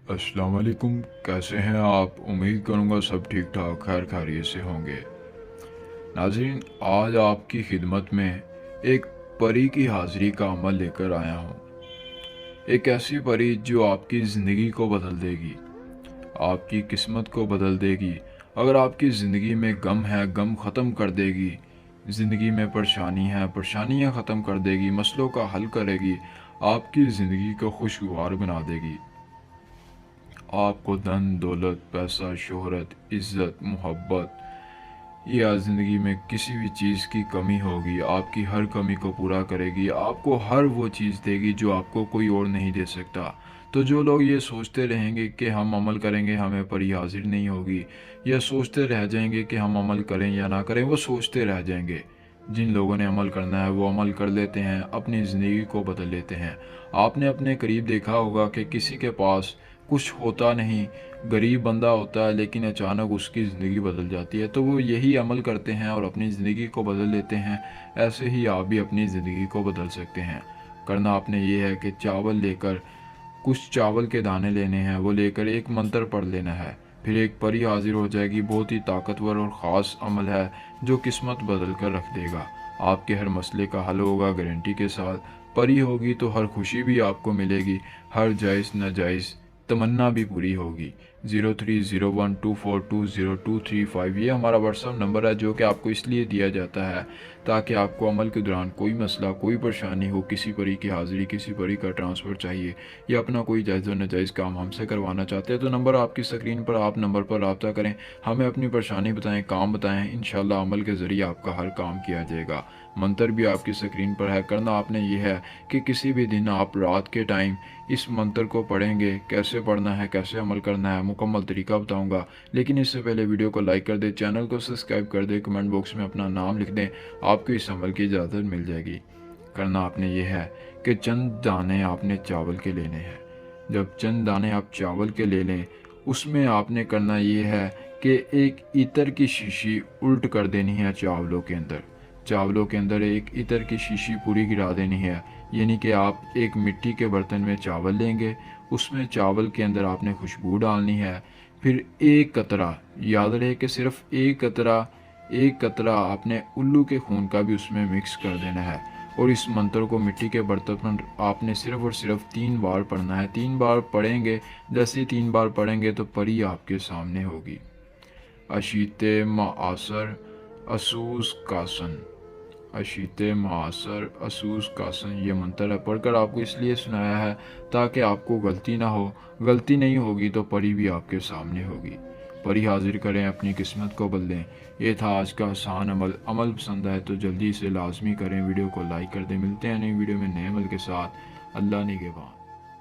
अस्सलाम वालेकुम। कैसे हैं आप? उम्मीद करूँगा सब ठीक ठाक खैर खैरियत से होंगे। नाज़रीन, आज आपकी खिदमत में एक परी की हाज़िरी का अमल लेकर आया हूँ। एक ऐसी परी जो आपकी ज़िंदगी को बदल देगी, आपकी किस्मत को बदल देगी। अगर आपकी ज़िंदगी में गम है, गम ख़त्म कर देगी। ज़िंदगी में परेशानी है, परेशानियाँ ख़त्म कर देगी, मसलों का हल करेगी, आपकी ज़िंदगी को खुशगवार बना देगी। आपको धन दौलत, पैसा, शोहरत, इज़्ज़त, मोहब्बत या ज़िंदगी में किसी भी चीज़ की कमी होगी, आपकी हर कमी को पूरा करेगी। आपको हर वो चीज़ देगी जो आपको कोई और नहीं दे सकता। तो जो लोग ये सोचते रहेंगे कि हम अमल करेंगे हमें परी हाजिर नहीं होगी, या सोचते रह जाएंगे कि हम अमल करें या ना करें, वो सोचते रह जाएंगे। जिन लोगों ने अमल करना है वो अमल कर लेते हैं, अपनी ज़िंदगी को बदल लेते हैं। आपने अपने करीब देखा होगा कि किसी के पास कुछ होता नहीं, गरीब बंदा होता है, लेकिन अचानक उसकी ज़िंदगी बदल जाती है। तो वो यही अमल करते हैं और अपनी ज़िंदगी को बदल लेते हैं। ऐसे ही आप भी अपनी ज़िंदगी को बदल सकते हैं। करना आपने ये है कि चावल लेकर, कुछ चावल के दाने लेने हैं, वो लेकर एक मंत्र पढ़ लेना है। फिर एक परी हाजिर हो जाएगी। बहुत ही ताकतवर और ख़ास अमल है जो किस्मत बदल कर रख देगा। आपके हर मसले का हल होगा गारंटी के साथ। परी होगी तो हर खुशी भी आपको मिलेगी, हर जायज़ नाजायज़ तमन्ना भी पूरी होगी। 030124202235 ये हमारा व्हाट्सअप नंबर है, जो कि आपको इसलिए दिया जाता है ताकि आपको अमल के दौरान कोई मसला, कोई परेशानी हो, किसी परी की हाज़िरी, किसी परी का ट्रांसफ़र चाहिए, या अपना कोई जायज़ और नाजायज़ काम हमसे करवाना चाहते हैं, तो नंबर आपकी स्क्रीन पर, आप नंबर पर रब्ता करें, हमें अपनी परेशानी बताएं, काम बताएं। इंशाल्लाह अमल के ज़रिए आपका हर काम किया जाएगा। मंत्र भी आपकी स्क्रीन पर है। करना आपने ये है कि किसी भी दिन आप रात के टाइम इस मंत्र को पढ़ेंगे। कैसे पढ़ना है, कैसे अमल करना है, मुकम्मल तरीका बताऊंगा। लेकिन इससे पहले वीडियो को लाइक कर दें, चैनल को सब्सक्राइब कर दें, कमेंट बॉक्स में अपना नाम लिख दें, आपको इस अमल की इजाज़त मिल जाएगी। करना आपने ये है कि चंद दाने आपने चावल के लेने हैं। जब चंद दाने आप चावल के ले लें, उसमें आपने करना ये है कि एक इत्र की शीशी उल्ट कर देनी है चावलों के अंदर। चावलों के अंदर एक इत्र की शीशी पूरी गिरा देनी है। यानी कि आप एक मिट्टी के बर्तन में चावल लेंगे, उसमें चावल के अंदर आपने खुशबू डालनी है। फिर एक कतरा, याद रहे कि सिर्फ एक कतरा आपने उल्लू के खून का भी उसमें मिक्स कर देना है। और इस मंत्र को मिट्टी के बर्तन पर आपने सिर्फ और सिर्फ 3 बार पढ़ना है। 3 बार पढ़ेंगे, जैसे ही 3 बार पढ़ेंगे तो परी आपके सामने होगी। अशीते मासर असूस कासन, अशीते मासर असूस कासन, ये मंत्र है। पढ़कर आपको इसलिए सुनाया है ताकि आपको गलती ना हो। गलती नहीं होगी तो परी भी आपके सामने होगी। परी हाजिर करें, अपनी किस्मत को बदलें। ये था आज का आसान अमल। अमल पसंद आए तो जल्दी से लाजमी करें, वीडियो को लाइक कर दें। मिलते हैं नई वीडियो में नए अमल के साथ। अल्लाह निगहबान।